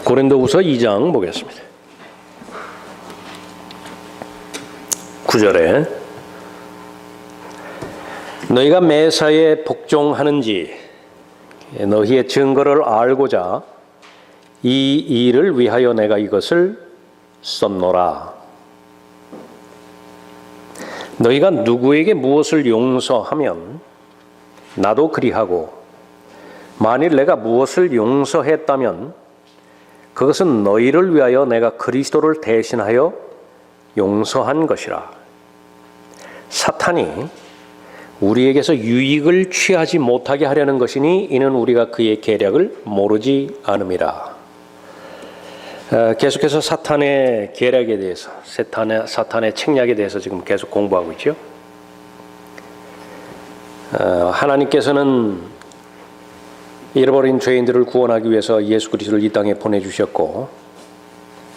고린도후서 2장 보겠습니다. 9절에 너희가 매사에 복종하는지 너희의 증거를 알고자 이 일을 위하여 내가 이것을 썼노라. 너희가 누구에게 무엇을 용서하면 나도 그리하고 만일 내가 무엇을 용서했다면 그것은 너희를 위하여 내가 그리스도를 대신하여 용서한 것이라. 사탄이 우리에게서 유익을 취하지 못하게 하려는 것이니 이는 우리가 그의 계략을 모르지 않음이라. 계속해서 사탄의 계략에 대해서, 사탄의 책략에 대해서 지금 계속 공부하고 있죠. 하나님께서는 잃어버린 죄인들을 구원하기 위해서 예수 그리스도를 이 땅에 보내주셨고,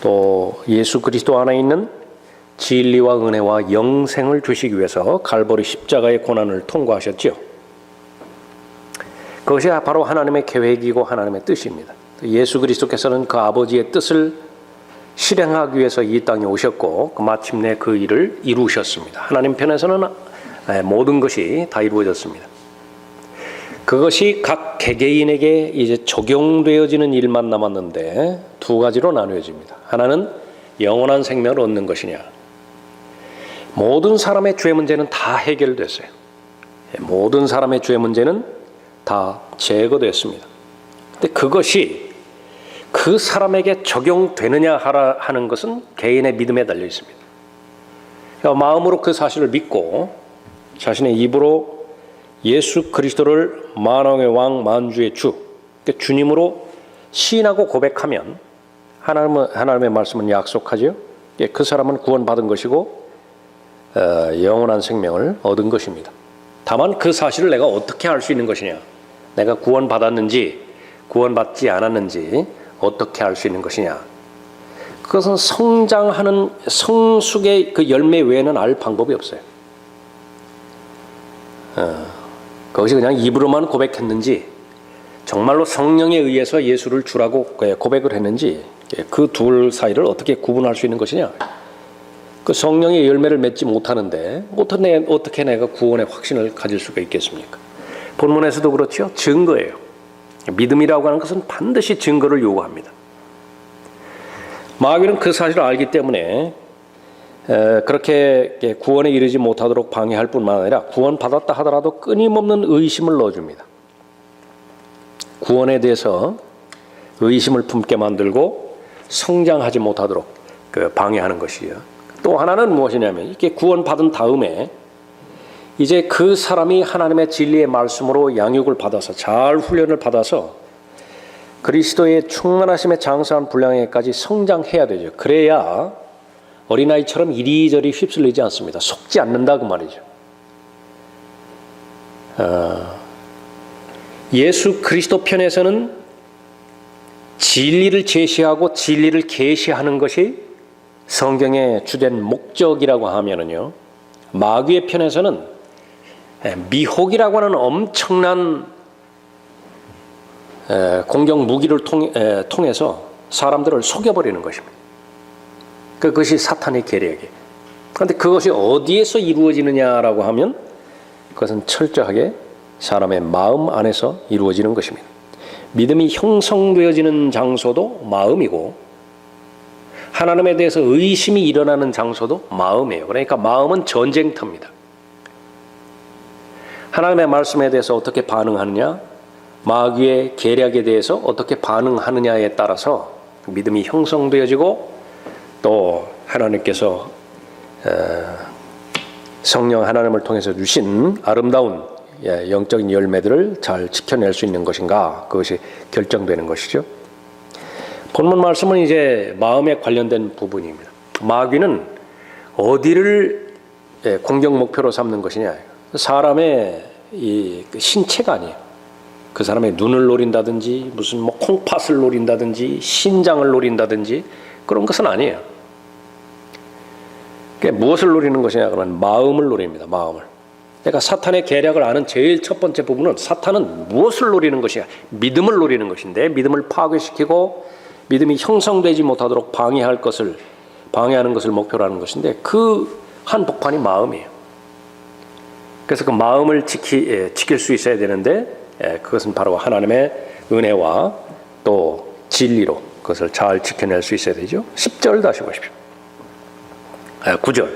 또 예수 그리스도 안에 있는 진리와 은혜와 영생을 주시기 위해서 갈보리 십자가의 고난을 통과하셨죠. 그것이 바로 하나님의 계획이고 하나님의 뜻입니다. 예수 그리스도께서는 그 아버지의 뜻을 실행하기 위해서 이 땅에 오셨고 마침내 그 일을 이루셨습니다. 하나님 편에서는 모든 것이 다 이루어졌습니다. 그것이 각 개개인에게 이제 적용되어지는 일만 남았는데 두 가지로 나누어집니다. 하나는 영원한 생명을 얻는 것이냐. 모든 사람의 죄 문제는 다 해결됐어요. 모든 사람의 죄 문제는 다 제거됐습니다. 근데 그것이 그 사람에게 적용되느냐 하는 것은 개인의 믿음에 달려 있습니다. 그러니까 마음으로 그 사실을 믿고 자신의 입으로 예수 그리스도를 만왕의 왕 만주의 주, 그러니까 주님으로 시인하고 고백하면 하나님의 말씀은 약속하죠. 그 사람은 구원받은 것이고 영원한 생명을 얻은 것입니다. 다만 그 사실을 내가 어떻게 알 수 있는 것이냐, 내가 구원받았는지 구원받지 않았는지 어떻게 알 수 있는 것이냐, 그것은 성장하는 성숙의 그 열매 외에는 알 방법이 없어요. 그것이 그냥 입으로만 고백했는지 정말로 성령에 의해서 예수를 주라고 고백을 했는지 그 둘 사이를 어떻게 구분할 수 있는 것이냐. 그 성령의 열매를 맺지 못하는데 어떻게 내가 구원의 확신을 가질 수가 있겠습니까? 본문에서도 그렇죠. 증거예요. 믿음이라고 하는 것은 반드시 증거를 요구합니다. 마귀는 그 사실을 알기 때문에 그렇게 구원에 이르지 못하도록 방해할 뿐만 아니라 구원받았다 하더라도 끊임없는 의심을 넣어줍니다. 구원에 대해서 의심을 품게 만들고 성장하지 못하도록 방해하는 것이에요. 또 하나는 무엇이냐면 이렇게 구원받은 다음에 이제 그 사람이 하나님의 진리의 말씀으로 양육을 받아서 잘 훈련을 받아서 그리스도의 충만하심에 장성한 분량에까지 성장해야 되죠. 그래야 어린아이처럼 이리저리 휩쓸리지 않습니다. 속지 않는다 그 말이죠. 예수 그리스도 편에서는 진리를 제시하고 진리를 계시하는 것이 성경의 주된 목적이라고 하면은요, 마귀의 편에서는 미혹이라고 하는 엄청난 공격 무기를 통해서 사람들을 속여버리는 것입니다. 그것이 사탄의 계략이에요. 그런데 그것이 어디에서 이루어지느냐라고 하면 그것은 철저하게 사람의 마음 안에서 이루어지는 것입니다. 믿음이 형성되어지는 장소도 마음이고 하나님에 대해서 의심이 일어나는 장소도 마음이에요. 그러니까 마음은 전쟁터입니다. 하나님의 말씀에 대해서 어떻게 반응하느냐, 마귀의 계략에 대해서 어떻게 반응하느냐에 따라서 믿음이 형성되어지고 또 하나님께서 성령 하나님을 통해서 주신 아름다운 영적인 열매들을 잘 지켜낼 수 있는 것인가, 그것이 결정되는 것이죠. 본문 말씀은 이제 마음에 관련된 부분입니다. 마귀는 어디를 공격 목표로 삼는 것이냐, 사람의 이 신체가 아니에요. 그 사람의 눈을 노린다든지 무슨 콩팥을 노린다든지 신장을 노린다든지 그런 것은 아니에요. 그러니까 무엇을 노리는 것이냐 그러면 마음을 노립니다. 마음을. 그러니까 사탄의 계략을 아는 제일 첫 번째 부분은 사탄은 무엇을 노리는 것이냐, 믿음을 노리는 것인데 믿음을 파괴시키고 믿음이 형성되지 못하도록 방해하는 것을 목표로 하는 것인데 그 한복판이 마음이에요. 그래서 그 마음을 지킬 수 있어야 되는데 그것은 바로 하나님의 은혜와 또 진리로 그것을 잘 지켜낼 수 있어야 되죠. 10절 다시 보십시오. 9절.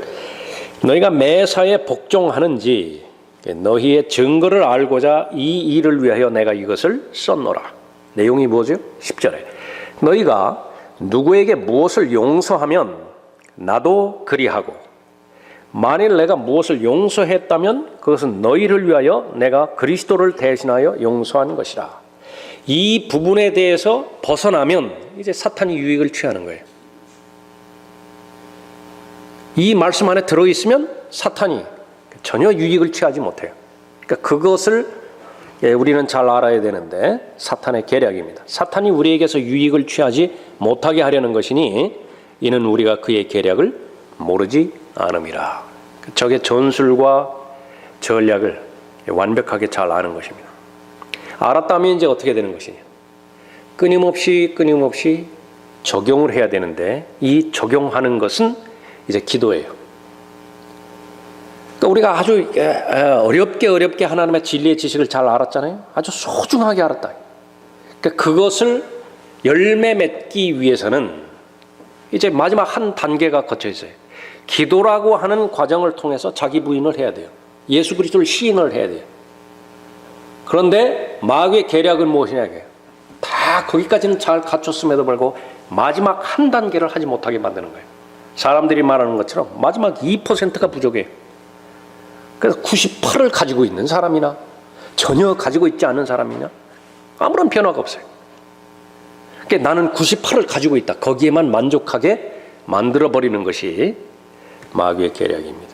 너희가 매사에 복종하는지 너희의 증거를 알고자 이 일을 위하여 내가 이것을 썼노라. 내용이 뭐죠? 10절에 너희가 누구에게 무엇을 용서하면 나도 그리하고 만일 내가 무엇을 용서했다면 그것은 너희를 위하여 내가 그리스도를 대신하여 용서한 것이라. 이 부분에 대해서 벗어나면 이제 사탄이 유익을 취하는 거예요. 이 말씀 안에 들어있으면 사탄이 전혀 유익을 취하지 못해요. 그러니까 그것을 우리는 잘 알아야 되는데 사탄의 계략입니다. 사탄이 우리에게서 유익을 취하지 못하게 하려는 것이니 이는 우리가 그의 계략을 모르지 않음이라. 적의 전술과 전략을 완벽하게 잘 아는 것입니다. 알았다면 이제 어떻게 되는 것이냐. 끊임없이 적용을 해야 되는데 이 적용하는 것은 이제 기도예요. 그러니까 우리가 아주 어렵게 하나님의 진리의 지식을 잘 알았잖아요. 아주 소중하게 알았다. 그러니까 그것을 열매 맺기 위해서는 이제 마지막 한 단계가 거쳐 있어요. 기도라고 하는 과정을 통해서 자기 부인을 해야 돼요. 예수 그리스도를 시인을 해야 돼요. 그런데 마귀의 계략은 무엇이냐 이게요. 다 거기까지는 잘 갖췄음에도 불구하고 마지막 한 단계를 하지 못하게 만드는 거예요. 사람들이 말하는 것처럼 마지막 2%가 부족해요. 그래서 98을 가지고 있는 사람이나 전혀 가지고 있지 않은 사람이나 아무런 변화가 없어요. 그러니까 나는 98을 가지고 있다. 거기에만 만족하게 만들어버리는 것이 마귀의 계략입니다.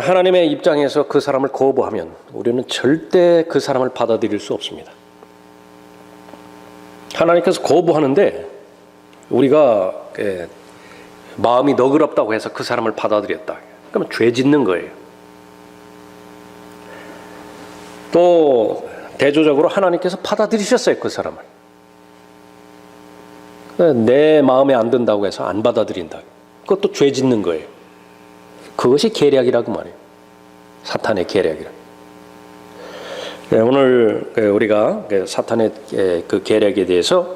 하나님의 입장에서 그 사람을 거부하면 우리는 절대 그 사람을 받아들일 수 없습니다. 하나님께서 거부하는데 우리가 마음이 너그럽다고 해서 그 사람을 받아들였다. 그러면 죄 짓는 거예요. 또 대조적으로 하나님께서 받아들이셨어요. 그 사람을. 내 마음에 안 든다고 해서 안 받아들인다. 그것도 죄 짓는 거예요. 그것이 계략이라고 말해요. 사탄의 계략이라. 오늘 우리가 사탄의 그 계략에 대해서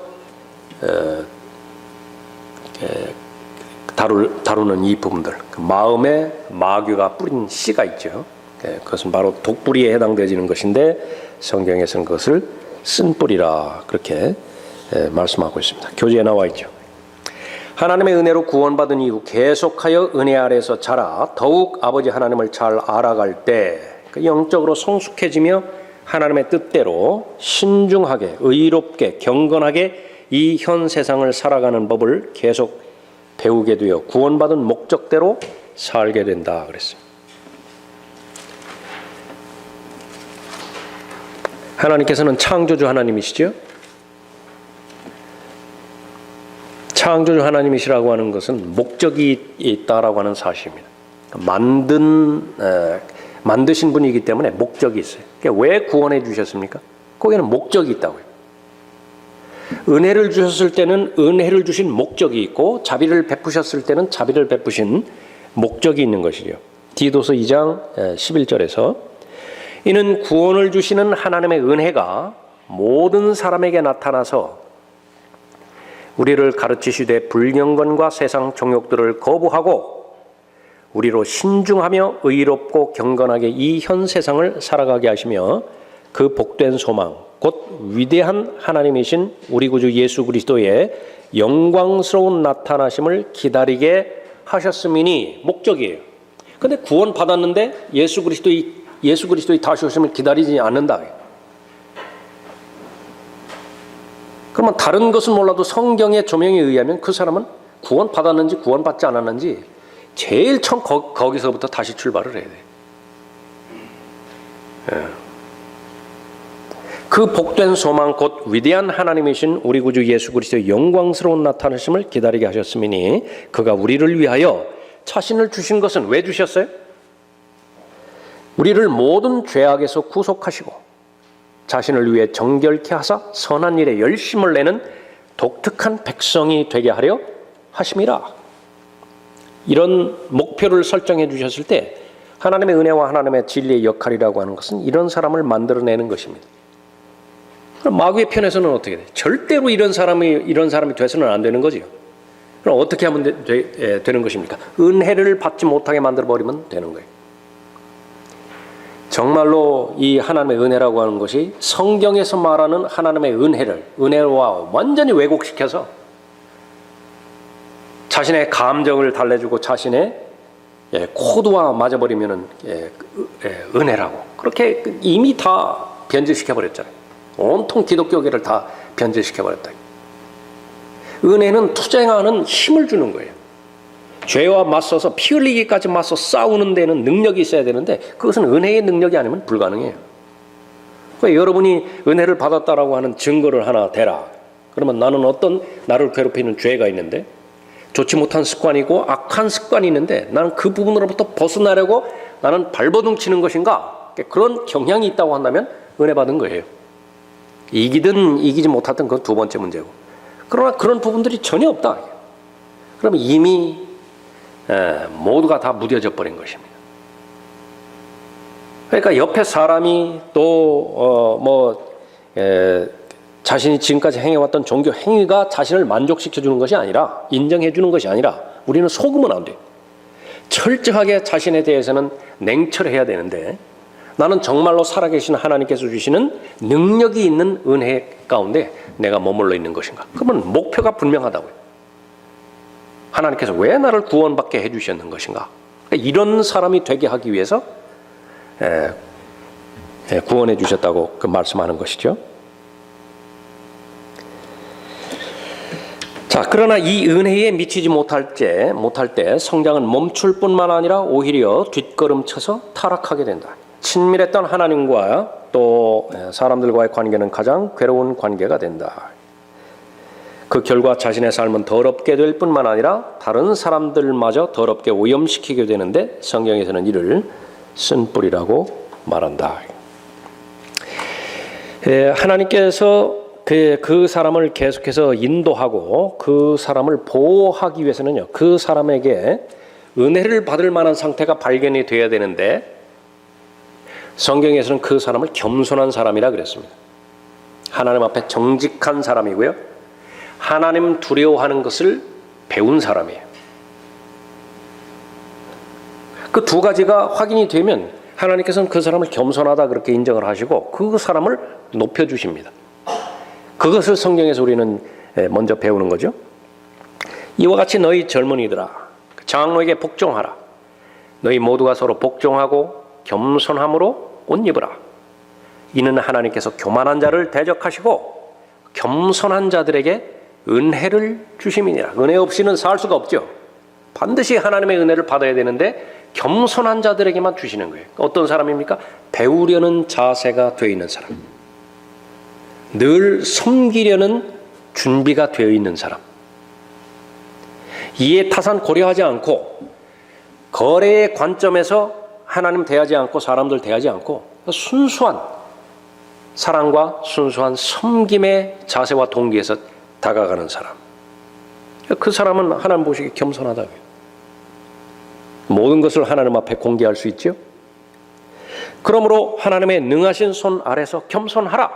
다루는 이 부분들, 마음에 마귀가 뿌린 씨가 있죠. 그것은 바로 독뿌리에 해당되는 것인데 성경에서는 그것을 쓴뿌리라 그렇게 말씀하고 있습니다. 교재에 나와 있죠. 하나님의 은혜로 구원받은 이후 계속하여 은혜 아래에서 자라 더욱 아버지 하나님을 잘 알아갈 때 영적으로 성숙해지며 하나님의 뜻대로 신중하게 의롭게 경건하게 이 현 세상을 살아가는 법을 계속 배우게 되어 구원받은 목적대로 살게 된다 그랬어요. 하나님께서는 창조주 하나님이시죠. 창조주 하나님이시라고 하는 것은 목적이 있다라고 하는 사실입니다. 만드신 분이기 때문에 목적이 있어요. 그러니까 왜 구원해 주셨습니까? 거기에는 목적이 있다고요. 은혜를 주셨을 때는 은혜를 주신 목적이 있고 자비를 베푸셨을 때는 자비를 베푸신 목적이 있는 것이죠. 디도서 2장 11절에서 이는 구원을 주시는 하나님의 은혜가 모든 사람에게 나타나서 우리를 가르치시되 불경건과 세상 정욕들을 거부하고 우리로 신중하며 의롭고 경건하게 이 현 세상을 살아가게 하시며 그 복된 소망 곧 위대한 하나님이신 우리 구주 예수 그리스도의 영광스러운 나타나심을 기다리게 하셨음이니 목적이에요. 그런데 구원 받았는데 예수 그리스도의 다시 오심을 기다리지 않는다. 그러면 다른 것은 몰라도 성경의 조명에 의하면 그 사람은 구원 받았는지 구원 받지 않았는지 제일 처음 거기서부터 다시 출발을 해야 돼. 그 복된 소망 곧 위대한 하나님이신 우리 구주 예수 그리스도의 영광스러운 나타나심을 기다리게 하셨음이니 그가 우리를 위하여 자신을 주신 것은 왜 주셨어요? 우리를 모든 죄악에서 구속하시고 자신을 위해 정결케 하사 선한 일에 열심을 내는 독특한 백성이 되게 하려 하심이라. 이런 목표를 설정해 주셨을 때 하나님의 은혜와 하나님의 진리의 역할이라고 하는 것은 이런 사람을 만들어내는 것입니다. 그럼 마귀의 편에서는 어떻게 돼? 절대로 이런 사람이 돼서는 안 되는 거지요. 그럼 어떻게 하면 되는 것입니까? 은혜를 받지 못하게 만들어버리면 되는 거예요. 정말로 이 하나님의 은혜라고 하는 것이 성경에서 말하는 하나님의 은혜와 완전히 왜곡시켜서 자신의 감정을 달래주고 자신의 코드와 맞아버리면 은혜라고 그렇게 이미 다 변질시켜버렸잖아요. 온통 기독교계를 다 변질시켜버렸다. 은혜는 투쟁하는 힘을 주는 거예요. 죄와 맞서서 피 흘리기까지 맞서 싸우는 데는 능력이 있어야 되는데 그것은 은혜의 능력이 아니면 불가능해요. 그러니까 여러분이 은혜를 받았다라고 하는 증거를 하나 대라. 그러면 나는 어떤 나를 괴롭히는 죄가 있는데 좋지 못한 습관이고 악한 습관이 있는데 나는 그 부분으로부터 벗어나려고 나는 발버둥 치는 것인가? 그런 경향이 있다고 한다면 은혜 받은 거예요. 이기든 이기지 못하든 그건 두 번째 문제고. 그러나 그런 부분들이 전혀 없다. 그러면 이미 모두가 다 무뎌져 버린 것입니다. 그러니까 옆에 사람이 또 자신이 지금까지 행해왔던 종교 행위가 자신을 만족시켜주는 것이 아니라 인정해주는 것이 아니라 우리는 속으면 안 돼요. 철저하게 자신에 대해서는 냉철해야 되는데 나는 정말로 살아계신 하나님께서 주시는 능력이 있는 은혜 가운데 내가 머물러 있는 것인가? 그러면 목표가 분명하다고요. 하나님께서 왜 나를 구원받게 해주셨는 것인가? 이런 사람이 되게 하기 위해서 구원해 주셨다고 그 말씀하는 것이죠. 자, 그러나 이 은혜에 미치지 못할 때 성장은 멈출 뿐만 아니라 오히려 뒷걸음쳐서 타락하게 된다. 친밀했던 하나님과 또 사람들과의 관계는 가장 괴로운 관계가 된다. 그 결과 자신의 삶은 더럽게 될 뿐만 아니라 다른 사람들마저 더럽게 오염시키게 되는데 성경에서는 이를 쓴뿌리라고 말한다. 하나님께서 그 사람을 계속해서 인도하고 그 사람을 보호하기 위해서는요, 그 사람에게 은혜를 받을 만한 상태가 발견이 돼야 되는데 성경에서는 그 사람을 겸손한 사람이라 그랬습니다. 하나님 앞에 정직한 사람이고요, 하나님 두려워하는 것을 배운 사람이에요. 그 두 가지가 확인이 되면 하나님께서는 그 사람을 겸손하다 그렇게 인정을 하시고 그 사람을 높여주십니다. 그것을 성경에서 우리는 먼저 배우는 거죠. 이와 같이 너희 젊은이들아 장로에게 복종하라. 너희 모두가 서로 복종하고 겸손함으로 옷 입으라. 이는 하나님께서 교만한 자를 대적하시고 겸손한 자들에게 은혜를 주심이니라. 은혜 없이는 살 수가 없죠. 반드시 하나님의 은혜를 받아야 되는데 겸손한 자들에게만 주시는 거예요. 어떤 사람입니까? 배우려는 자세가 되어 있는 사람, 늘 섬기려는 준비가 되어 있는 사람, 이해 타산 고려하지 않고 거래의 관점에서 하나님 대하지 않고 사람들 대하지 않고 순수한 사랑과 순수한 섬김의 자세와 동기에서 다가가는 사람, 그 사람은 하나님 보시기에 겸손하다고요. 모든 것을 하나님 앞에 공개할 수 있죠. 그러므로 하나님의 능하신 손 아래서 겸손하라.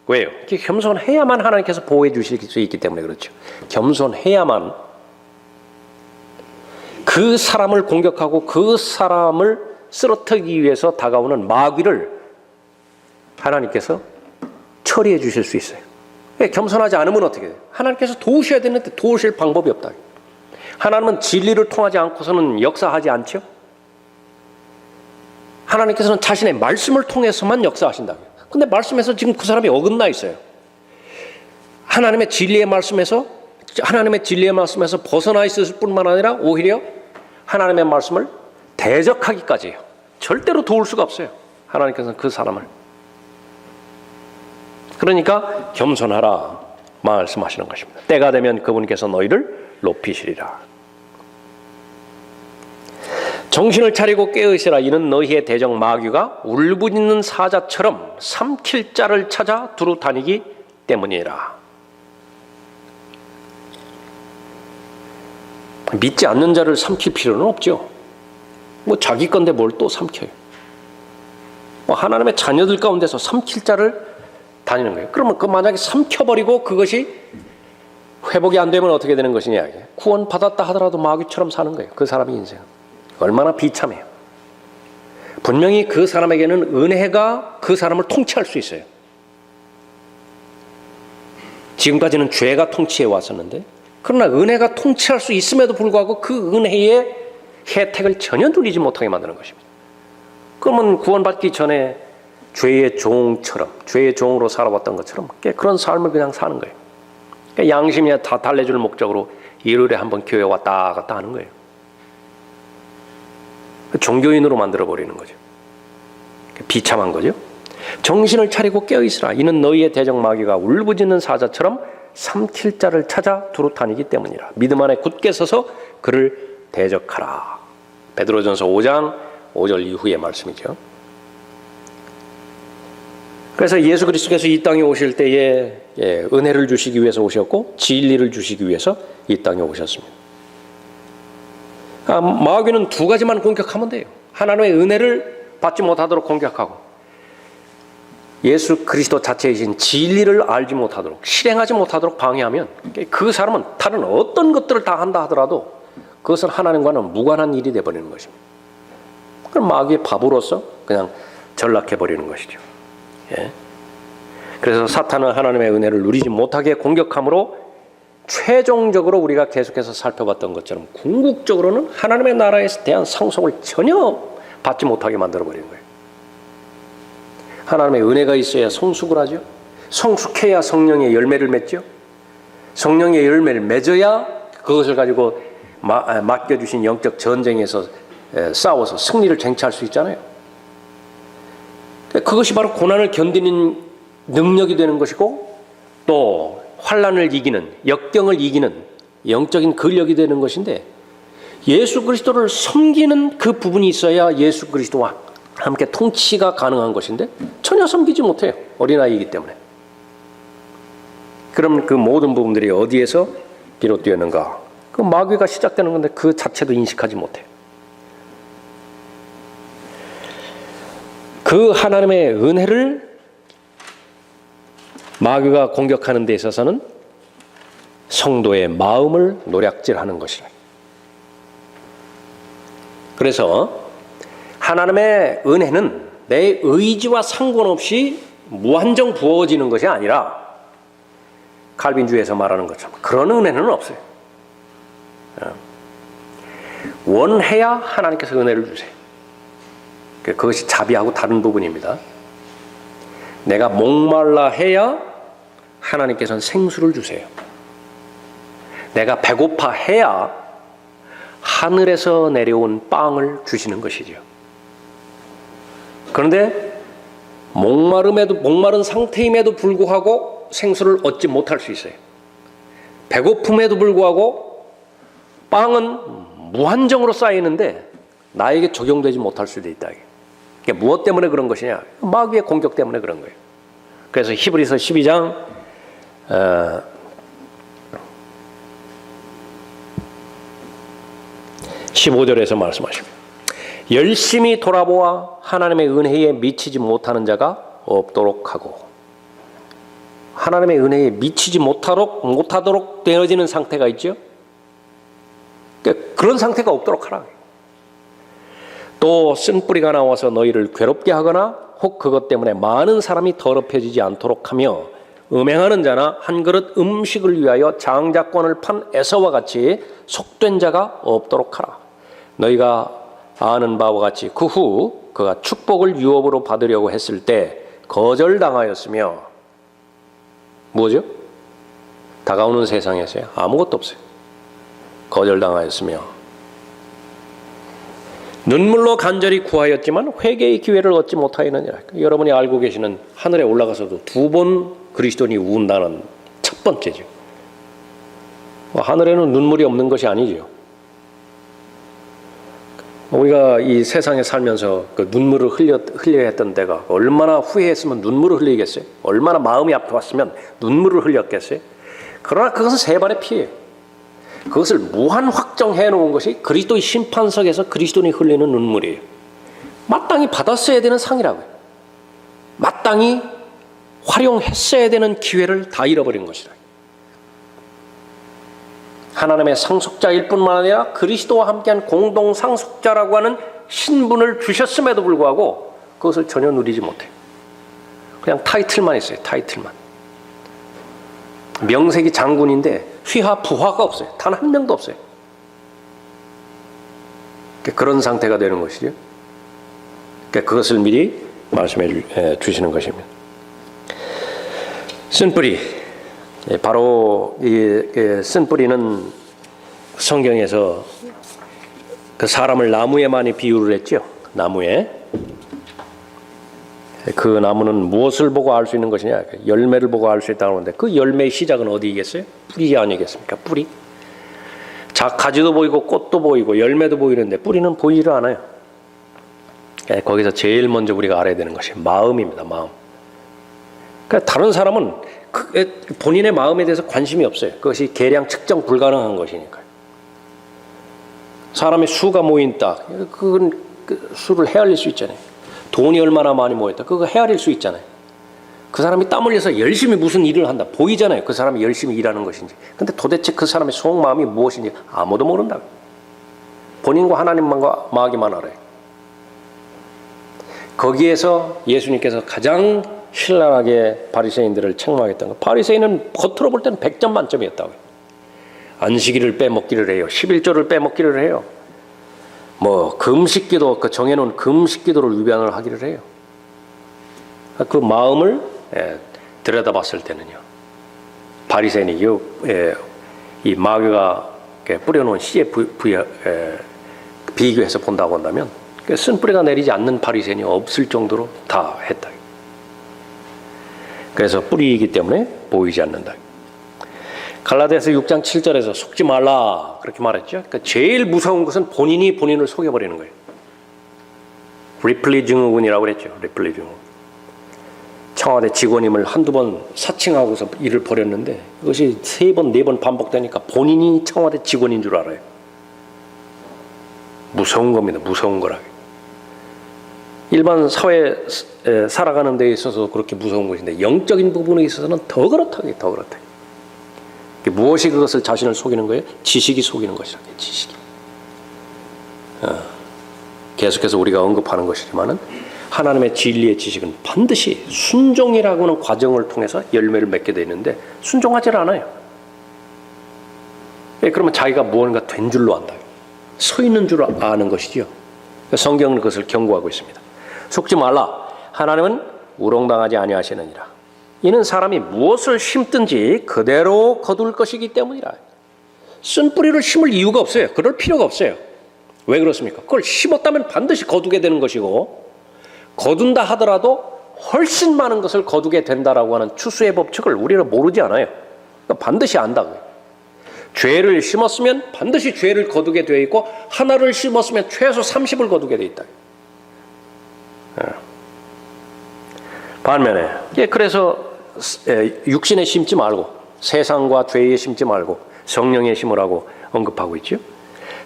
왜요? 겸손해야만 하나님께서 보호해 주실 수 있기 때문에 그렇죠. 겸손해야만 그 사람을 공격하고 그 사람을 쓰러뜨리기 위해서 다가오는 마귀를 하나님께서 처리해 주실 수 있어요. 겸손하지 않으면 어떻게 돼요? 하나님께서 도우셔야 되는데 도우실 방법이 없다. 하나님은 진리를 통하지 않고서는 역사하지 않죠. 하나님께서는 자신의 말씀을 통해서만 역사하신다고요. 근데 말씀에서 지금 그 사람이 어긋나 있어요. 하나님의 진리의 말씀에서 벗어나 있을 뿐만 아니라 오히려 하나님의 말씀을 대적하기까지 해요. 절대로 도울 수가 없어요. 하나님께서는 그 사람을. 그러니까 겸손하라 말씀하시는 것입니다. 때가 되면 그분께서 너희를 높이시리라. 정신을 차리고 깨어있으라. 이는 너희의 대적 마귀가 울부짖는 사자처럼 삼킬 자를 찾아 두루 다니기 때문이라. 믿지 않는 자를 삼킬 필요는 없죠. 뭐 자기 건데 뭘 또 삼켜요. 뭐 하나님의 자녀들 가운데서 삼킬 자를 다니는 거예요. 그러면 그 만약에 삼켜버리고 그것이 회복이 안 되면 어떻게 되는 것이냐. 구원 받았다 하더라도 마귀처럼 사는 거예요. 그 사람의 인생은. 얼마나 비참해요. 분명히 그 사람에게는 은혜가 그 사람을 통치할 수 있어요. 지금까지는 죄가 통치해 왔었는데, 그러나 은혜가 통치할 수 있음에도 불구하고 그 은혜의 혜택을 전혀 누리지 못하게 만드는 것입니다. 그러면 구원받기 전에 죄의 종처럼, 죄의 종으로 살아왔던 것처럼 그런 삶을 그냥 사는 거예요. 양심이 다 달래줄 목적으로 일요일에 한번 교회 왔다 갔다 하는 거예요. 종교인으로 만들어버리는 거죠. 비참한 거죠. 정신을 차리고 깨어있으라. 이는 너희의 대적 마귀가 울부짖는 사자처럼 삼킬 자를 찾아 두루 다니기 때문이라. 믿음 안에 굳게 서서 그를 대적하라. 베드로전서 5장 5절 이후의 말씀이죠. 그래서 예수 그리스도께서 이 땅에 오실 때에 은혜를 주시기 위해서 오셨고 진리를 주시기 위해서 이 땅에 오셨습니다. 마귀는 두 가지만 공격하면 돼요. 하나님의 은혜를 받지 못하도록 공격하고 예수 그리스도 자체이신 진리를 알지 못하도록, 실행하지 못하도록 방해하면 그 사람은 다른 어떤 것들을 다 한다 하더라도 그것은 하나님과는 무관한 일이 되어버리는 것입니다. 그럼 마귀의 바보로서 그냥 전락해버리는 것이죠. 예. 그래서 사탄은 하나님의 은혜를 누리지 못하게 공격함으로 최종적으로 우리가 계속해서 살펴봤던 것처럼 궁극적으로는 하나님의 나라에 대한 상속을 전혀 받지 못하게 만들어버리는 거예요. 하나님의 은혜가 있어야 성숙을 하죠. 성숙해야 성령의 열매를 맺죠. 성령의 열매를 맺어야 그것을 가지고 맡겨주신 영적 전쟁에서 싸워서 승리를 쟁취할 수 있잖아요. 그것이 바로 고난을 견디는 능력이 되는 것이고 또 환난을 이기는, 역경을 이기는 영적인 근력이 되는 것인데, 예수 그리스도를 섬기는 그 부분이 있어야 예수 그리스도와 함께 통치가 가능한 것인데 전혀 섬기지 못해요. 어린아이이기 때문에. 그럼 그 모든 부분들이 어디에서 비롯되었는가? 그 마귀가 시작되는 건데 그 자체도 인식하지 못해요. 그 하나님의 은혜를 마귀가 공격하는 데 있어서는 성도의 마음을 노략질하는 것이라. 그래서 하나님의 은혜는 내 의지와 상관없이 무한정 부어지는 것이 아니라 칼빈주의에서 말하는 것처럼 그런 은혜는 없어요. 원해야 하나님께서 은혜를 주세요. 그것이 자비하고 다른 부분입니다. 내가 목말라 해야 하나님께서는 생수를 주세요. 내가 배고파 해야 하늘에서 내려온 빵을 주시는 것이죠. 그런데 목마른 상태임에도 불구하고 생수를 얻지 못할 수 있어요. 배고픔에도 불구하고 빵은 무한정으로 쌓이는데 나에게 적용되지 못할 수도 있다. 이게 무엇 때문에 그런 것이냐? 마귀의 공격 때문에 그런 거예요. 그래서 히브리서 12장 15절에서 말씀하십니다. 열심히 돌아보아 하나님의 은혜에 미치지 못하는 자가 없도록 하고, 하나님의 은혜에 미치지 못하도록 되어지는 상태가 있죠. 그런 상태가 없도록 하라. 또 쓴뿌리가 나와서 너희를 괴롭게 하거나 혹 그것 때문에 많은 사람이 더럽혀지지 않도록 하며 음행하는 자나 한 그릇 음식을 위하여 장자권을 판 에서와 같이 속된 자가 없도록 하라. 너희가 아는 바와 같이 그 후 그가 축복을 유업으로 받으려고 했을 때 거절당하였으며, 뭐죠? 다가오는 세상에서요 아무것도 없어요. 거절당하였으며 눈물로 간절히 구하였지만 회개의 기회를 얻지 못하였느니라. 여러분이 알고 계시는 하늘에 올라가서도 2번 그리스도인이 운다는 첫 번째죠. 하늘에는 눈물이 없는 것이 아니죠. 우리가 이 세상에 살면서 그 눈물을 흘려야 했던 때가 얼마나 후회했으면 눈물을 흘리겠어요? 얼마나 마음이 아팠으면 눈물을 흘렸겠어요? 그러나 그것은 세 발의 피예요. 그것을 무한 확정해 놓은 것이 그리스도의 심판석에서 그리스도인이 흘리는 눈물이에요. 마땅히 받았어야 되는 상이라고요. 마땅히 활용했어야 되는 기회를 다 잃어버린 것이라. 하나님의 상속자일 뿐만 아니라 그리스도와 함께한 공동 상속자라고 하는 신분을 주셨음에도 불구하고 그것을 전혀 누리지 못해요. 그냥 타이틀만 있어요. 타이틀만. 명색이 장군인데 휘하 부하가 없어요. 단 한 명도 없어요. 그런 상태가 되는 것이죠. 그것을 미리 말씀해 주시는 것입니다. 쓴뿌리, 바로 이 쓴뿌리는 성경에서 그 사람을 나무에 많이 비유를 했죠. 나무에. 그 나무는 무엇을 보고 알 수 있는 것이냐? 열매를 보고 알 수 있다고 하는데 그 열매의 시작은 어디겠어요? 뿌리 아니겠습니까? 뿌리. 가지도 보이고 꽃도 보이고 열매도 보이는데 뿌리는 보이질 않아요. 거기서 제일 먼저 우리가 알아야 되는 것이 마음입니다. 마음. 그러니까 다른 사람은 본인의 마음에 대해서 관심이 없어요. 그것이 계량 측정 불가능한 것이니까요. 사람의 수가 모인다. 그건 그 수를 헤아릴 수 있잖아요. 돈이 얼마나 많이 모였다. 그거 헤아릴 수 있잖아요. 그 사람이 땀 흘려서 열심히 무슨 일을 한다. 보이잖아요. 그 사람이 열심히 일하는 것인지. 근데 도대체 그 사람의 속마음이 무엇인지 아무도 모른다. 본인과 하나님만과 마귀만 알아요. 거기에서 예수님께서 가장 신랄하게 바리새인들을 책망했던 것. 바리새인은 겉으로 볼 때는 100점 만점이었다고요. 안식일을 빼먹기를 해요. 11조를 빼먹기를 해요. 뭐 금식기도 그 정해놓은 금식기도를 위반을 하기를 해요. 그 마음을 들여다봤을 때는요. 바리새인이 이 마귀가 뿌려놓은 씨에 비교해서 본다고 한다면 쓴뿌리가 내리지 않는 바리새인이 없을 정도로 다 했다. 그래서 뿌리이기 때문에 보이지 않는다. 갈라디아서 6장 7절에서 속지 말라 그렇게 말했죠. 그러니까 제일 무서운 것은 본인이 본인을 속여버리는 거예요. 리플리 증후군이라고 그랬죠. 리플리 증후군. 청와대 직원임을 한두 번 사칭하고서 일을 벌였는데 그것이 3번, 4번 반복되니까 본인이 청와대 직원인 줄 알아요. 무서운 겁니다. 무서운 거라. 일반 사회에 살아가는 데 있어서 그렇게 무서운 것인데 영적인 부분에 있어서는 더 그렇다고요. 더 그렇다. 무엇이 그것을 자신을 속이는 거예요? 지식이 속이는 것이라고요. 지식이. 계속해서 우리가 언급하는 것이지만은 하나님의 진리의 지식은 반드시 순종이라고 하는 과정을 통해서 열매를 맺게 되어 있는데 순종하지 않아요. 그러면 자기가 무언가 된 줄로 안다. 서 있는 줄 아는 것이지요. 성경은 그것을 경고하고 있습니다. 속지 말라. 하나님은 우롱당하지 아니하시느니라. 이는 사람이 무엇을 심든지 그대로 거둘 것이기 때문이라. 쓴 뿌리를 심을 이유가 없어요. 그럴 필요가 없어요. 왜 그렇습니까? 그걸 심었다면 반드시 거두게 되는 것이고 거둔다 하더라도 훨씬 많은 것을 거두게 된다라고 하는 추수의 법칙을 우리는 모르지 않아요. 그러니까 반드시 안다고요. 죄를 심었으면 반드시 죄를 거두게 되어 있고 하나를 심었으면 최소 30을 거두게 되어 있다. 반면에 그래서 육신에 심지 말고 세상과 죄에 심지 말고 성령에 심으라고 언급하고 있죠.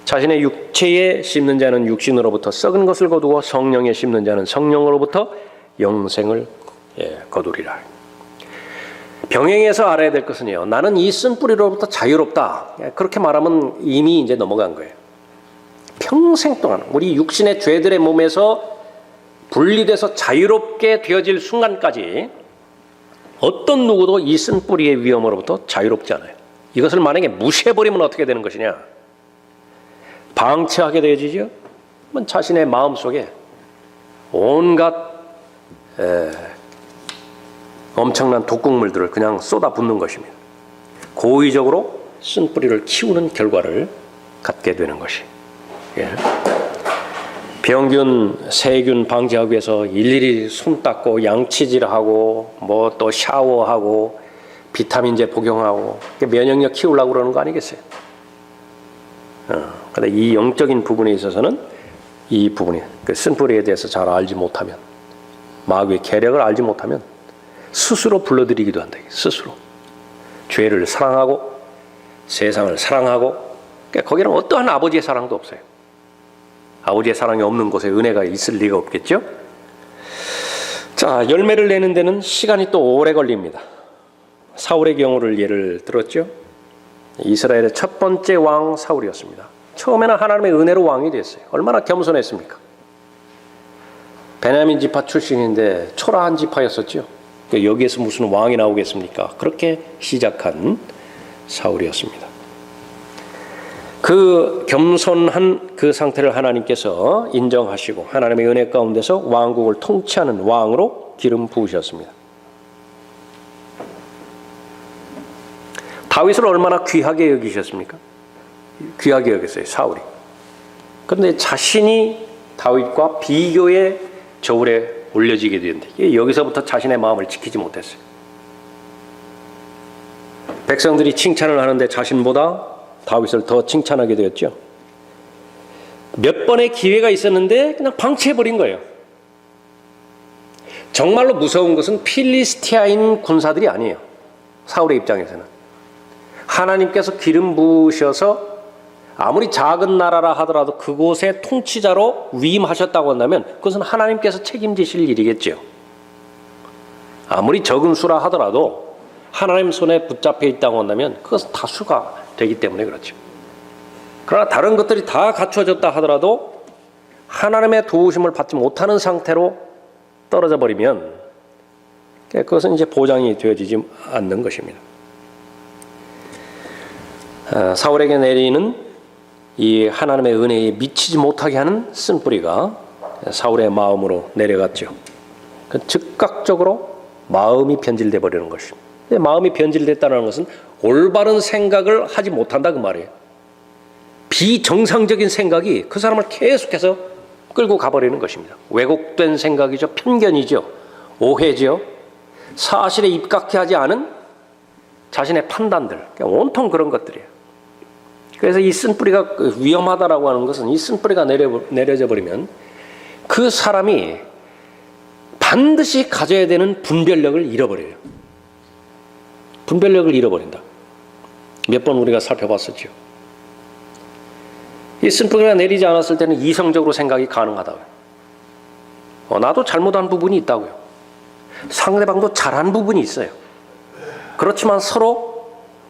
자신의 육체에 심는 자는 육신으로부터 썩은 것을 거두고 성령에 심는 자는 성령으로부터 영생을 거두리라. 병행해서 알아야 될 것은요. 나는 이 쓴 뿌리로부터 자유롭다. 그렇게 말하면 이미 이제 넘어간 거예요. 평생 동안 우리 육신의 죄들의 몸에서 분리돼서 자유롭게 되어질 순간까지 어떤 누구도 이 쓴 뿌리의 위험으로부터 자유롭지 않아요. 이것을 만약에 무시해버리면 어떻게 되는 것이냐? 방치하게 되어지죠. 자신의 마음속에 온갖 엄청난 독극물들을 그냥 쏟아붓는 것입니다. 고의적으로 쓴 뿌리를 키우는 결과를 갖게 되는 것이. 병균, 세균 방지하기 위해서 일일이 손 닦고 양치질하고 뭐 또 샤워하고 비타민제 복용하고 면역력 키우려고 그러는 거 아니겠어요? 근데 이 영적인 부분에 있어서는 이 부분이 그 쓴뿌리에 대해서 잘 알지 못하면, 마귀의 계략을 알지 못하면 스스로 불러들이기도 한다. 스스로 죄를 사랑하고 세상을 사랑하고, 그러니까 거기는 어떠한 아버지의 사랑도 없어요. 아버지의 사랑이 없는 곳에 은혜가 있을 리가 없겠죠. 자, 열매를 내는 데는 시간이 또 오래 걸립니다. 사울의 경우를 예를 들었죠. 이스라엘의 첫 번째 왕 사울이었습니다. 처음에는 하나님의 은혜로 왕이 됐어요. 얼마나 겸손했습니까? 베냐민 지파 출신인데 초라한 지파였었죠. 여기에서 무슨 왕이 나오겠습니까? 그렇게 시작한 사울이었습니다. 그 겸손한 그 상태를 하나님께서 인정하시고 하나님의 은혜 가운데서 왕국을 통치하는 왕으로 기름 부으셨습니다. 다윗을 얼마나 귀하게 여기셨습니까? 귀하게 여겼어요, 사울이. 그런데 자신이 다윗과 비교의 저울에 올려지게 되는데 여기서부터 자신의 마음을 지키지 못했어요. 백성들이 칭찬을 하는데 자신보다 다윗을 더 칭찬하게 되었죠. 몇 번의 기회가 있었는데 그냥 방치해버린 거예요. 정말로 무서운 것은 필리스티아인 군사들이 아니에요. 사울의 입장에서는. 하나님께서 기름 부으셔서 아무리 작은 나라라 하더라도 그곳의 통치자로 위임하셨다고 한다면 그것은 하나님께서 책임지실 일이겠죠. 아무리 적은 수라 하더라도 하나님 손에 붙잡혀 있다고 한다면 그것은 다수가 되기 때문에 그렇죠. 그러나 다른 것들이 다 갖춰졌다 하더라도 하나님의 도우심을 받지 못하는 상태로 떨어져 버리면 그것은 이제 보장이 되어지지 않는 것입니다. 사울에게 내리는 이 하나님의 은혜에 미치지 못하게 하는 쓴뿌리가 사울의 마음으로 내려갔죠. 즉각적으로 마음이 변질돼 버리는 것입니다. 마음이 변질됐다는 것은 올바른 생각을 하지 못한다 그 말이에요. 비정상적인 생각이 그 사람을 계속해서 끌고 가버리는 것입니다. 왜곡된 생각이죠. 편견이죠. 오해죠. 사실에 입각해 하지 않은 자신의 판단들, 온통 그런 것들이에요. 그래서 이 쓴뿌리가 위험하다라고 하는 것은 이 쓴뿌리가 내려져 버리면 그 사람이 반드시 가져야 되는 분별력을 잃어버려요. 분별력을 잃어버린다. 몇 번 우리가 살펴봤었죠. 이 쓴뿌리가 내리지 않았을 때는 이성적으로 생각이 가능하다고요. 나도 잘못한 부분이 있다고요. 상대방도 잘한 부분이 있어요. 그렇지만 서로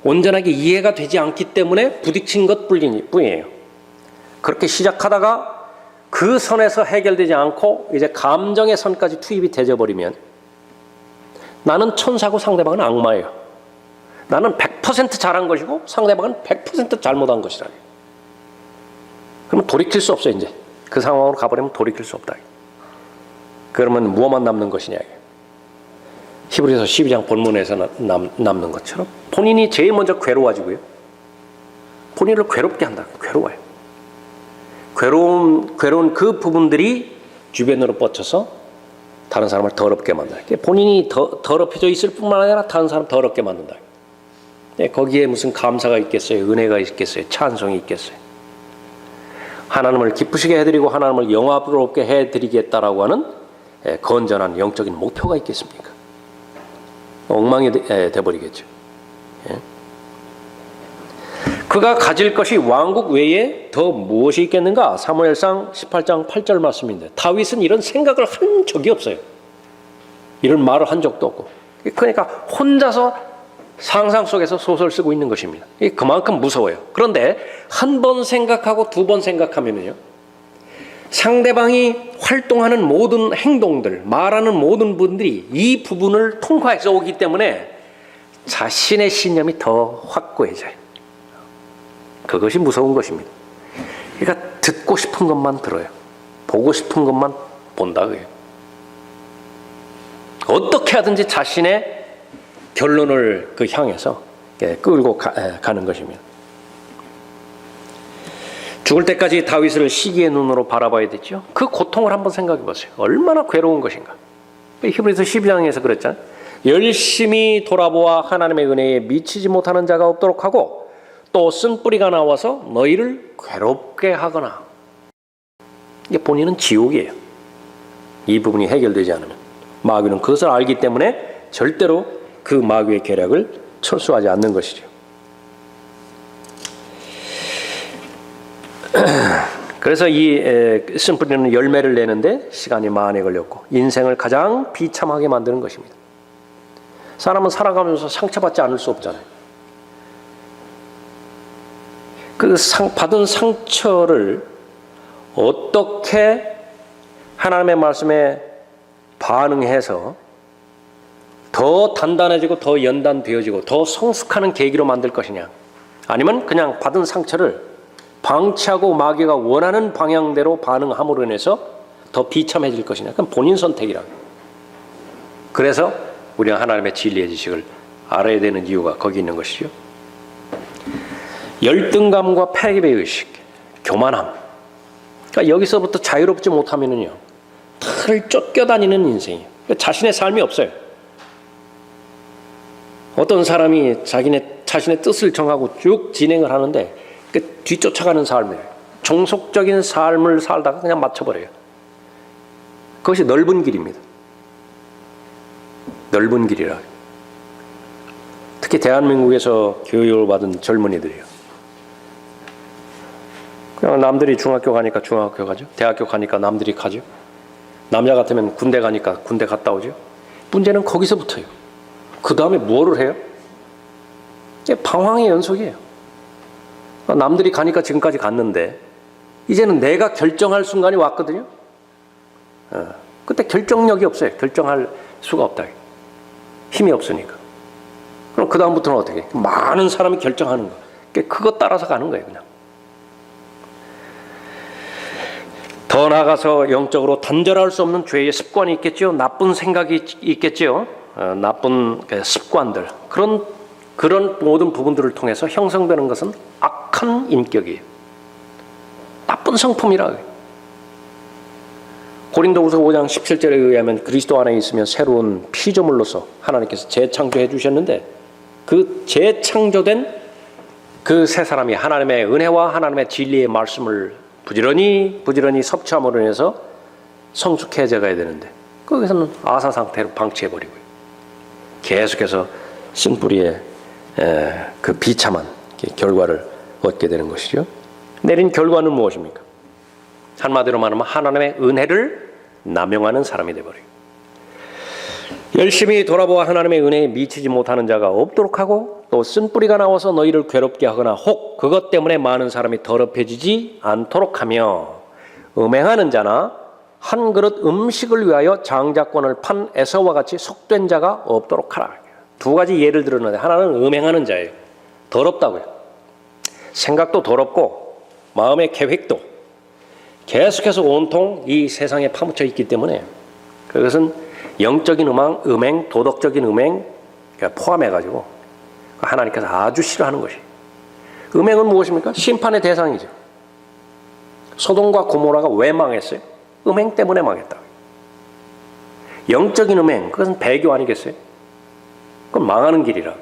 온전하게 이해가 되지 않기 때문에 부딪힌 것뿐이에요. 그렇게 시작하다가 그 선에서 해결되지 않고 이제 감정의 선까지 투입이 되어버리면 나는 천사고 상대방은 악마예요. 나는 100% 잘한 것이고 상대방은 100% 잘못한 것이라. 그러면 돌이킬 수 없어요. 이제 그 상황으로 가버리면 돌이킬 수 없다. 그러면 무엇만 남는 것이냐. 히브리서 12장 본문에서 남는 것처럼 본인이 제일 먼저 괴로워지고요. 본인을 괴롭게 한다. 괴로워요. 괴로운 그 부분들이 주변으로 뻗쳐서 다른 사람을 더럽게 만든다. 본인이 더럽혀져 있을 뿐만 아니라 다른 사람 더럽게 만든다. 거기에 무슨 감사가 있겠어요? 은혜가 있겠어요? 찬송이 있겠어요? 하나님을 기쁘시게 해드리고 하나님을 영화롭게 해드리겠다라고 하는 건전한 영적인 목표가 있겠습니까? 엉망이 돼버리겠죠. 그가 가질 것이 왕국 외에 더 무엇이 있겠는가? 사무엘상 18장 8절 말씀인데 다윗은 이런 생각을 한 적이 없어요. 이런 말을 한 적도 없고. 그러니까 혼자서 상상 속에서 소설 쓰고 있는 것입니다. 그만큼 무서워요. 그런데 한 번 생각하고 두 번 생각하면요, 상대방이 활동하는 모든 행동들, 말하는 모든 분들이 이 부분을 통과해서 오기 때문에 자신의 신념이 더 확고해져요. 그것이 무서운 것입니다. 그러니까 듣고 싶은 것만 들어요. 보고 싶은 것만 본다 그래요. 어떻게 하든지 자신의 결론을 향해서 끌고 가는 것입니다. 죽을 때까지 다윗을 시기의 눈으로 바라봐야 되죠. 그 고통을 한번 생각해 보세요. 얼마나 괴로운 것인가. 히브리서 12장에서 그랬잖아요. 열심히 돌아보아 하나님의 은혜에 미치지 못하는 자가 없도록 하고 또 쓴뿌리가 나와서 너희를 괴롭게 하거나. 이게 본인은 지옥이에요. 이 부분이 해결되지 않으면. 마귀는 그것을 알기 때문에 절대로 그 마귀의 계략을 철수하지 않는 것이죠. 그래서 이 쓴뿌리는 열매를 내는데 시간이 많이 걸렸고 인생을 가장 비참하게 만드는 것입니다. 사람은 살아가면서 상처받지 않을 수 없잖아요. 그 받은 상처를 어떻게 하나님의 말씀에 반응해서 더 단단해지고 더 연단되어지고 더 성숙하는 계기로 만들 것이냐, 아니면 그냥 받은 상처를 방치하고 마귀가 원하는 방향대로 반응함으로 인해서 더 비참해질 것이냐, 그건 본인 선택이라. 그래서 우리가 하나님의 진리의 지식을 알아야 되는 이유가 거기 있는 것이죠. 열등감과 패배의 의식, 교만함. 그러니까 여기서부터 자유롭지 못하면은요, 틀을 쫓겨다니는 인생이에요. 그러니까 자신의 삶이 없어요. 어떤 사람이 자신의 뜻을 정하고 쭉 진행을 하는데 그 뒤쫓아가는 삶이에요. 종속적인 삶을 살다가 그냥 맞춰버려요. 그것이 넓은 길입니다. 넓은 길이라. 특히 대한민국에서 교육을 받은 젊은이들이요. 그냥 남들이 중학교 가니까 중학교 가죠. 대학교 가니까 남들이 가죠. 남자 같으면 군대 가니까 군대 갔다 오죠. 문제는 거기서부터요. 그 다음에 뭐를 해요? 방황의 연속이에요. 남들이 가니까 지금까지 갔는데 이제는 내가 결정할 순간이 왔거든요. 그때 결정력이 없어요. 결정할 수가 없다. 힘이 없으니까. 그럼 그 다음부터는 어떻게 해요? 많은 사람이 결정하는 거. 그거 따라서 가는 거예요. 그냥. 더 나아가서 영적으로 단절할 수 없는 죄의 습관이 있겠죠. 나쁜 생각이 있겠죠. 나쁜 습관들. 그런 모든 부분들을 통해서 형성되는 것은 악한 인격이에요. 나쁜 성품이라. 고린도후서 5장 17절에 의하면 그리스도 안에 있으면 새로운 피조물로서 하나님께서 재창조해 주셨는데 그 재창조된 그 새 사람이 하나님의 은혜와 하나님의 진리의 말씀을 부지런히 섭취함으로 인해서 성숙해져 가야 되는데 거기서는 아사 상태로 방치해버리고요. 계속해서 쓴뿌리의 그 비참한 결과를 얻게 되는 것이죠. 내린 결과는 무엇입니까? 한마디로 말하면 하나님의 은혜를 남용하는 사람이 되어버려요. 열심히 돌아보아 하나님의 은혜에 미치지 못하는 자가 없도록 하고 또 쓴뿌리가 나와서 너희를 괴롭게 하거나 혹 그것 때문에 많은 사람이 더럽혀지지 않도록 하며 음행하는 자나 한 그릇 음식을 위하여 장자권을 판 에서와 같이 속된 자가 없도록 하라. 두 가지 예를 들었는데 하나는 음행하는 자예요. 더럽다고요. 생각도 더럽고 마음의 계획도 계속해서 온통 이 세상에 파묻혀 있기 때문에 그것은 영적인 음행, 도덕적인 음행 포함해가지고 하나님께서 아주 싫어하는 것이. 음행은 무엇입니까? 심판의 대상이죠. 소돔과 고모라가 왜 망했어요? 음행 때문에 망했다. 영적인 음행, 그것은 배교 아니겠어요? 그건 망하는 길이라.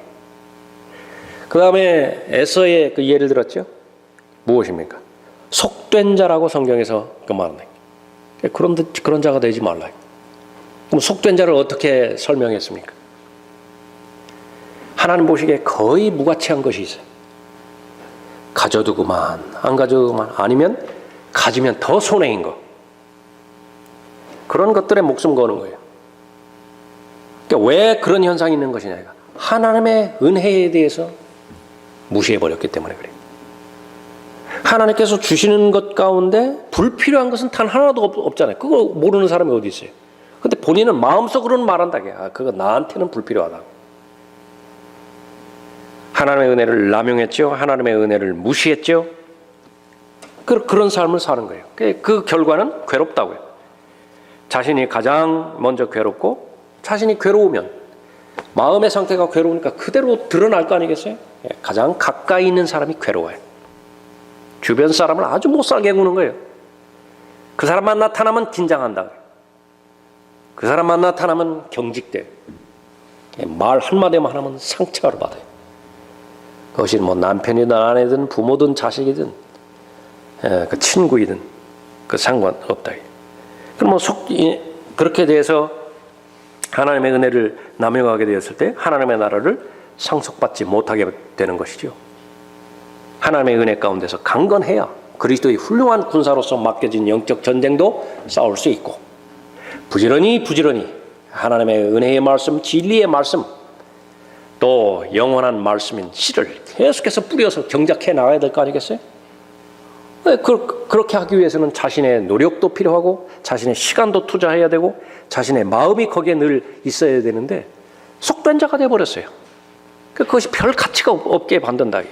그 다음에 에서의 그 예를 들었죠? 무엇입니까? 속된 자라고 성경에서 그 말하네. 그런 자가 되지 말라. 그럼 속된 자를 어떻게 설명했습니까? 하나님 보시기에 거의 무가치한 것이 있어요. 가져두고만, 안 가져두고만, 아니면 가지면 더 손해인 거. 그런 것들에 목숨 거는 거예요. 그러니까 왜 그런 현상이 있는 것이냐. 하나님의 은혜에 대해서 무시해버렸기 때문에 그래요. 하나님께서 주시는 것 가운데 불필요한 것은 단 하나도 없잖아요. 그거 모르는 사람이 어디 있어요. 근데 본인은 마음속으로는 말한다. 그거 나한테는 불필요하다. 하나님의 은혜를 남용했죠. 하나님의 은혜를 무시했죠. 그런 삶을 사는 거예요. 그 결과는 괴롭다고요. 자신이 가장 먼저 괴롭고 자신이 괴로우면 마음의 상태가 괴로우니까 그대로 드러날 거 아니겠어요? 가장 가까이 있는 사람이 괴로워요. 주변 사람을 아주 못살게 구는 거예요. 그 사람만 나타나면 긴장한다. 그 사람만 나타나면 경직돼요. 말 한마디만 하면 상처를 받아요. 그것이 뭐 남편이든 아내든 부모든 자식이든 그 친구이든 그 상관없다. 그럼 뭐 그렇게 돼서 하나님의 은혜를 남용하게 되었을 때 하나님의 나라를 상속받지 못하게 되는 것이죠. 하나님의 은혜 가운데서 강건해야 그리스도의 훌륭한 군사로서 맡겨진 영적 전쟁도 싸울 수 있고, 부지런히 하나님의 은혜의 말씀, 진리의 말씀, 또 영원한 말씀인 씨를 계속해서 뿌려서 경작해 나가야 될 거 아니겠어요? 그렇게 하기 위해서는 자신의 노력도 필요하고 자신의 시간도 투자해야 되고 자신의 마음이 거기에 늘 있어야 되는데 속된 자가 돼버렸어요. 그것이 별 가치가 없게 만든다.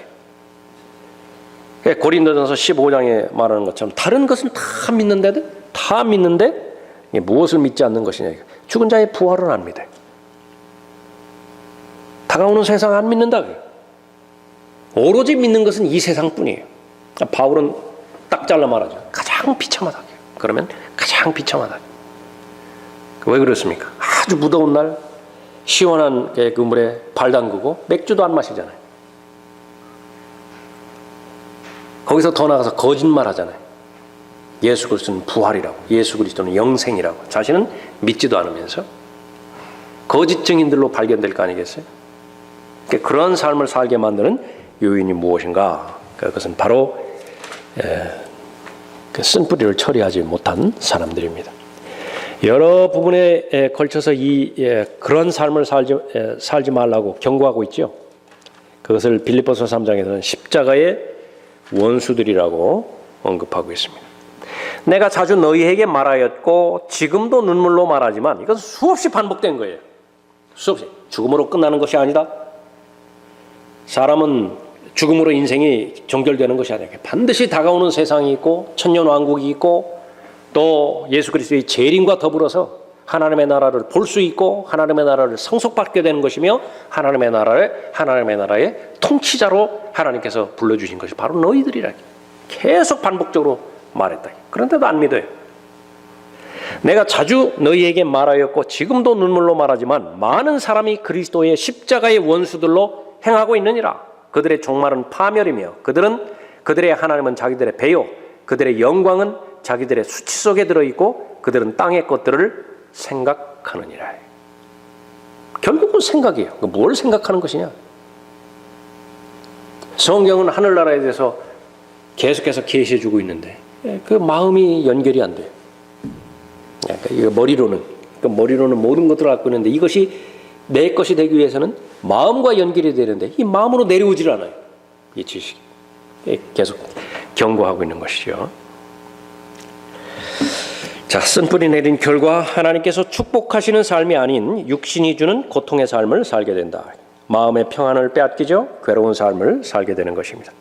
고린도전서 15장에 말하는 것처럼 다른 것은 다 믿는데 무엇을 믿지 않는 것이냐. 죽은 자의 부활은 안 믿어요. 다가오는 세상 안 믿는다. 오로지 믿는 것은 이 세상뿐이에요. 바울은 딱 잘라 말하죠. 가장 비참하다. 그러면 가장 비참하다. 왜 그렇습니까? 아주 무더운 날 시원한 그 물에 발 담그고 맥주도 안 마시잖아요. 거기서 더 나가서 거짓말 하잖아요. 예수 그리스도는 부활이라고, 예수 그리스도는 영생이라고 자신은 믿지도 않으면서 거짓 증인들로 발견될 거 아니겠어요? 그런 삶을 살게 만드는 요인이 무엇인가? 그것은 바로 그 쓴뿌리를 처리하지 못한 사람들입니다. 여러 부분에 걸쳐서 그런 삶을 살지 말라고 경고하고 있죠. 그것을 빌립보서 3장에서는 십자가의 원수들이라고 언급하고 있습니다. 내가 자주 너희에게 말하였고 지금도 눈물로 말하지만 이건 수없이 반복된 거예요. 수없이. 죽음으로 끝나는 것이 아니다. 사람은 죽음으로 인생이 종결되는 것이 아니라 반드시 다가오는 세상이 있고 천년왕국이 있고 또 예수 그리스도의 재림과 더불어서 하나님의 나라를 볼 수 있고 하나님의 나라를 상속받게 되는 것이며 하나님의 나라의 통치자로 하나님께서 불러주신 것이 바로 너희들이라. 계속 반복적으로 말했다. 그런데도 안 믿어요. 내가 자주 너희에게 말하였고 지금도 눈물로 말하지만 많은 사람이 그리스도의 십자가의 원수들로 행하고 있느니라. 그들의 종말은 파멸이며 그들의 하나님은 자기들의 배요 그들의 영광은 자기들의 수치 속에 들어있고 그들은 땅의 것들을 생각하느니라. 결국은 생각이에요. 뭘 생각하는 것이냐. 성경은 하늘나라에 대해서 계속해서 계시해주고 있는데 그 마음이 연결이 안 돼요. 이거 머리로는 모든 것들을 갖고 있는데 이것이 내 것이 되기 위해서는 마음과 연결이 되는데 이 마음으로 내려오질 않아요. 이 지식이 계속 경고하고 있는 것이죠. 자, 쓴뿌리 내린 결과 하나님께서 축복하시는 삶이 아닌 육신이 주는 고통의 삶을 살게 된다. 마음의 평안을 빼앗기죠. 괴로운 삶을 살게 되는 것입니다.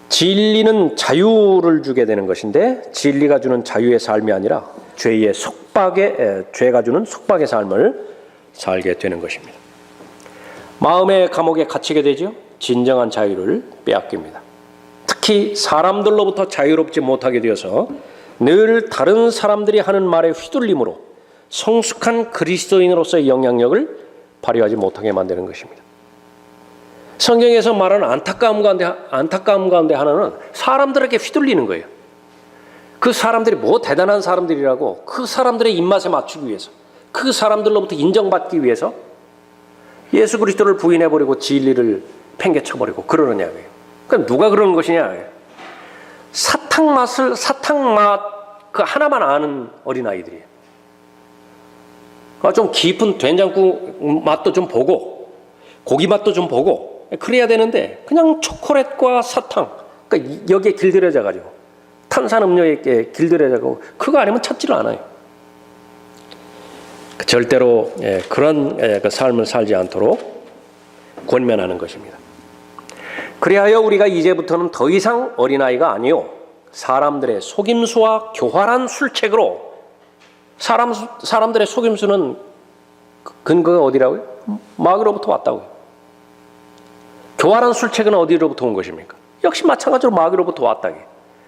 진리는 자유를 주게 되는 것인데 진리가 주는 자유의 삶이 아니라 죄가 주는 속박의 삶을 살게 되는 것입니다. 마음의 감옥에 갇히게 되죠. 진정한 자유를 빼앗깁니다. 특히 사람들로부터 자유롭지 못하게 되어서 늘 다른 사람들이 하는 말에 휘둘림으로 성숙한 그리스도인으로서의 영향력을 발휘하지 못하게 만드는 것입니다. 성경에서 말하는 안타까움 가운데 하나는 사람들에게 휘둘리는 거예요. 그 사람들이 뭐 대단한 사람들이라고 그 사람들의 입맛에 맞추기 위해서 그 사람들로부터 인정받기 위해서 예수 그리스도를 부인해버리고 진리를 팽개쳐버리고 그러느냐고요. 그럼 누가 그러는 것이냐. 사탕 맛 그 하나만 아는 어린아이들이에요. 좀 깊은 된장국 맛도 좀 보고 고기 맛도 좀 보고 그래야 되는데 그냥 초콜릿과 사탕 그러니까 여기에 길들여져가지고 탄산음료에 길들여져가지고 그거 아니면 찾지를 않아요. 절대로 그런 그 삶을 살지 않도록 권면하는 것입니다. 그리하여 우리가 이제부터는 더 이상 어린아이가 아니요 사람들의 속임수와 교활한 술책으로 사람들의 속임수는 근거가 어디라고요? 마귀로부터 왔다고요. 교활한 술책은 어디로부터 온 것입니까? 역시 마찬가지로 마귀로부터 왔다고요.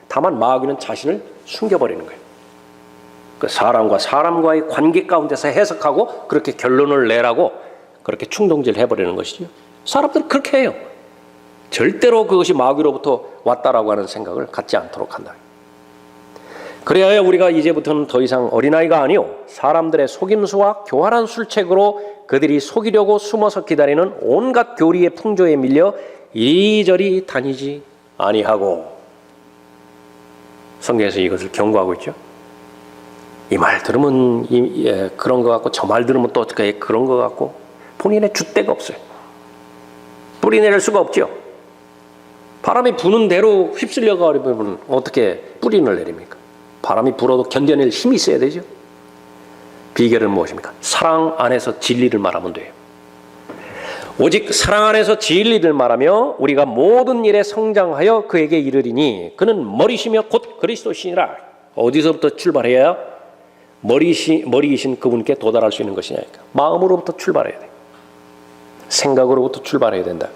다만 마귀는 자신을 숨겨버리는 거예요. 그 사람과의 관계 가운데서 해석하고 그렇게 결론을 내라고 그렇게 충동질 해버리는 것이죠. 사람들은 그렇게 해요. 절대로 그것이 마귀로부터 왔다라고 하는 생각을 갖지 않도록 한다. 그래야 우리가 이제부터는 더 이상 어린아이가 아니요 사람들의 속임수와 교활한 술책으로 그들이 속이려고 숨어서 기다리는 온갖 교리의 풍조에 밀려 이리저리 다니지 아니하고. 성경에서 이것을 경고하고 있죠. 이 말 들으면 그런 것 같고 저 말 들으면 또 어떻게 그런 것 같고 본인의 줏대가 없어요. 뿌리 내릴 수가 없죠. 바람이 부는 대로 휩쓸려 가버리면 어떻게 뿌리를 내립니까? 바람이 불어도 견뎌낼 힘이 있어야 되죠. 비결은 무엇입니까? 사랑 안에서 진리를 말하면 돼요. 오직 사랑 안에서 진리를 말하며 우리가 모든 일에 성장하여 그에게 이르리니 그는 머리시며 곧 그리스도시니라. 어디서부터 출발해야 머리이신 그분께 도달할 수 있는 것이냐니까. 마음으로부터 출발해야 돼. 생각으로부터 출발해야 된다.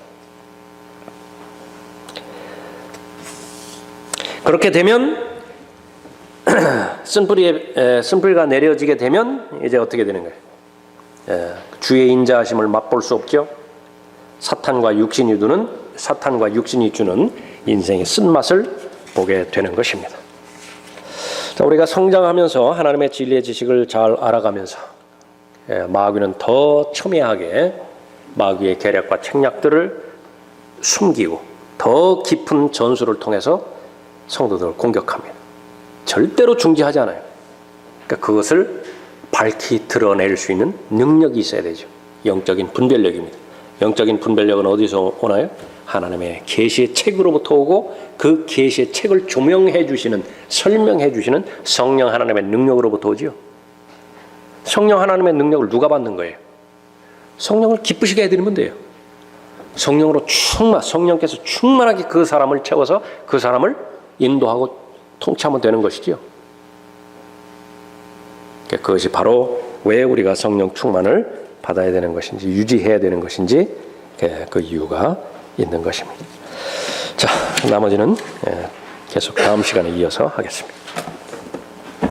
그렇게 되면 쓴뿌리가 내려지게 되면 이제 어떻게 되는 거예요? 주의 인자하심을 맛볼 수 없죠. 사탄과 육신이 주는 인생의 쓴맛을 보게 되는 것입니다. 자, 우리가 성장하면서 하나님의 진리의 지식을 잘 알아가면서 마귀는 더 첨예하게 마귀의 계략과 책략들을 숨기고 더 깊은 전술을 통해서 성도들을 공격합니다. 절대로 중지하지 않아요. 그러니까 그것을 밝히 드러낼 수 있는 능력이 있어야 되죠. 영적인 분별력입니다. 영적인 분별력은 어디서 오나요? 하나님의 계시의 책으로부터 오고 그 계시의 책을 조명해 주시는, 설명해 주시는 성령 하나님의 능력으로부터 오지요. 성령 하나님의 능력을 누가 받는 거예요? 성령을 기쁘시게 해드리면 돼요. 성령께서 충만하게 그 사람을 채워서 그 사람을 인도하고 통치하면 되는 것이지요. 그것이 바로 왜 우리가 성령 충만을 받아야 되는 것인지, 유지해야 되는 것인지 그 이유가 있는 것입니다. 자, 나머지는 계속 다음 시간에 이어서 하겠습니다.